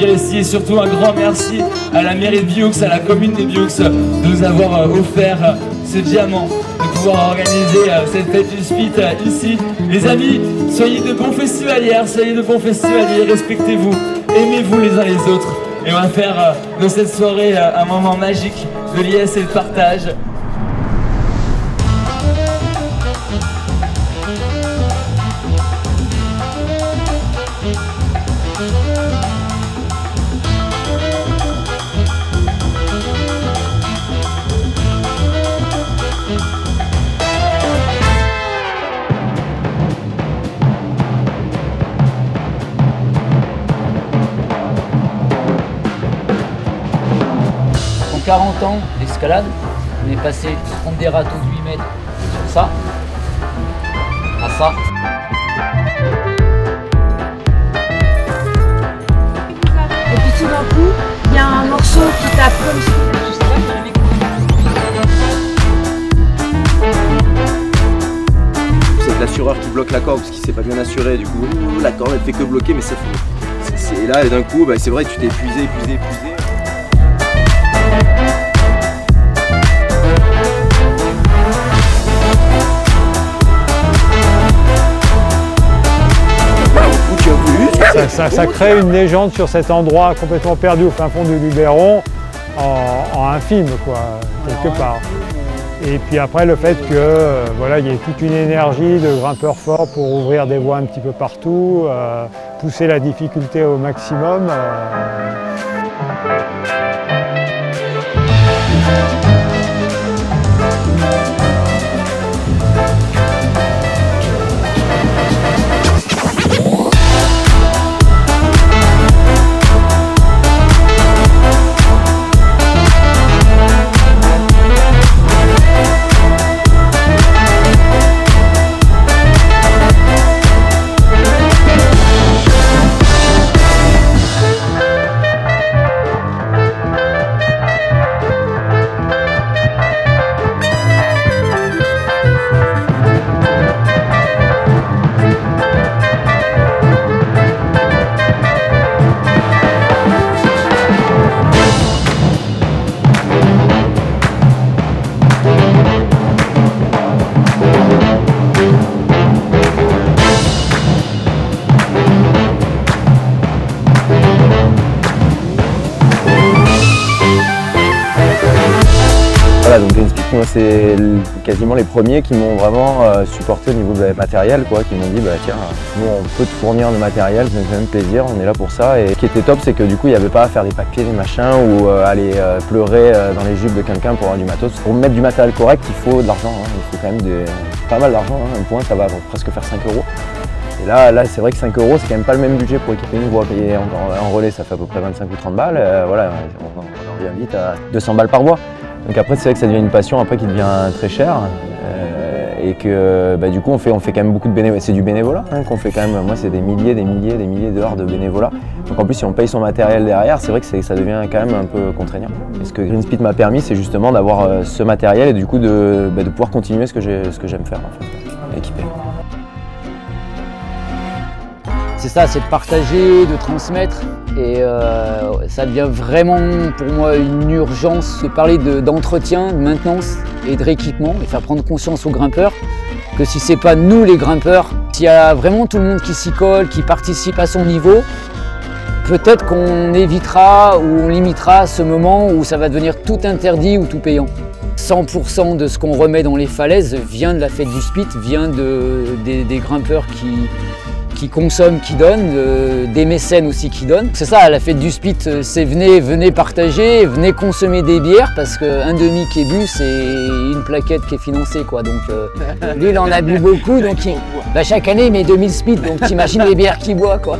d'accueillir ici et surtout un grand merci à la mairie de Vioux, à la commune de Vioux de nous avoir offert ce diamant, de pouvoir organiser cette fête du Spit ici. Les amis, soyez de bons festivalières, soyez de bons festivaliers, respectez-vous, aimez-vous les uns les autres. Et on va faire de cette soirée un moment magique de liesse et de partage. En 40 ans d'escalade, on est passé de prendre des râteaux de 8 mètres sur ça, à ça. Et puis tout d'un coup, il y a un morceau qui tape comme ça. C'est l'assureur qui bloque la corde parce qu'il s'est pas bien assuré, du coup la corde elle fait que bloquer, mais c'est fou. Et là d'un coup, c'est vrai que tu t'es épuisé. Ça crée une légende sur cet endroit complètement perdu au fin fond du Luberon, en un film, quoi, quelque part. Et puis après, le fait que voilà, il y ait toute une énergie de grimpeurs forts pour ouvrir des voies un petit peu partout, pousser la difficulté au maximum. Voilà, donc Green Spit, moi c'est quasiment les premiers qui m'ont vraiment supporté au niveau matériel, quoi, qui m'ont dit bah tiens, nous on peut te fournir le matériel, ça me fait même plaisir, on est là pour ça. Et ce qui était top, c'est que du coup il n'y avait pas à faire des papiers, des machins, ou aller pleurer dans les jupes de quelqu'un pour avoir du matos. Pour mettre du matériel correct, il faut de l'argent, hein. Il faut quand même pas mal d'argent, hein. Un point ça va presque faire 5 €. Et là c'est vrai que 5 € c'est quand même pas le même budget pour équiper une voie. Payer en relais ça fait à peu près 25 ou 30 balles, voilà, on en revient vite à 200 balles par voie. Donc après c'est vrai que ça devient une passion après qui devient très chère et que du coup on fait quand même beaucoup de bénévolat, c'est du bénévolat hein, qu'on fait quand même, moi c'est des milliers d'heures de bénévolat. Donc en plus si on paye son matériel derrière, c'est vrai que ça devient quand même un peu contraignant. Et ce que Green Spit m'a permis c'est justement d'avoir ce matériel et du coup de pouvoir continuer ce que j'aime faire en fait, équiper. C'est ça, c'est de partager, de transmettre et ça devient vraiment pour moi une urgence de parler d'entretien, de maintenance et de rééquipement et faire prendre conscience aux grimpeurs que si c'est pas nous les grimpeurs, s'il y a vraiment tout le monde qui s'y colle, qui participe à son niveau, peut-être qu'on évitera ou on limitera ce moment où ça va devenir tout interdit ou tout payant. 100% de ce qu'on remet dans les falaises vient de la fête du Spit, vient des grimpeurs qui consomment, qui donnent, des mécènes aussi qui donnent. C'est ça, la fête du Spit, c'est venez partager, venez consommer des bières parce qu'un demi qui est bu, c'est une plaquette qui est financée, quoi. Donc lui, il en a bu beaucoup, donc chaque année, il met 2000 Spit, donc t'imagines les bières qu'il boit, quoi.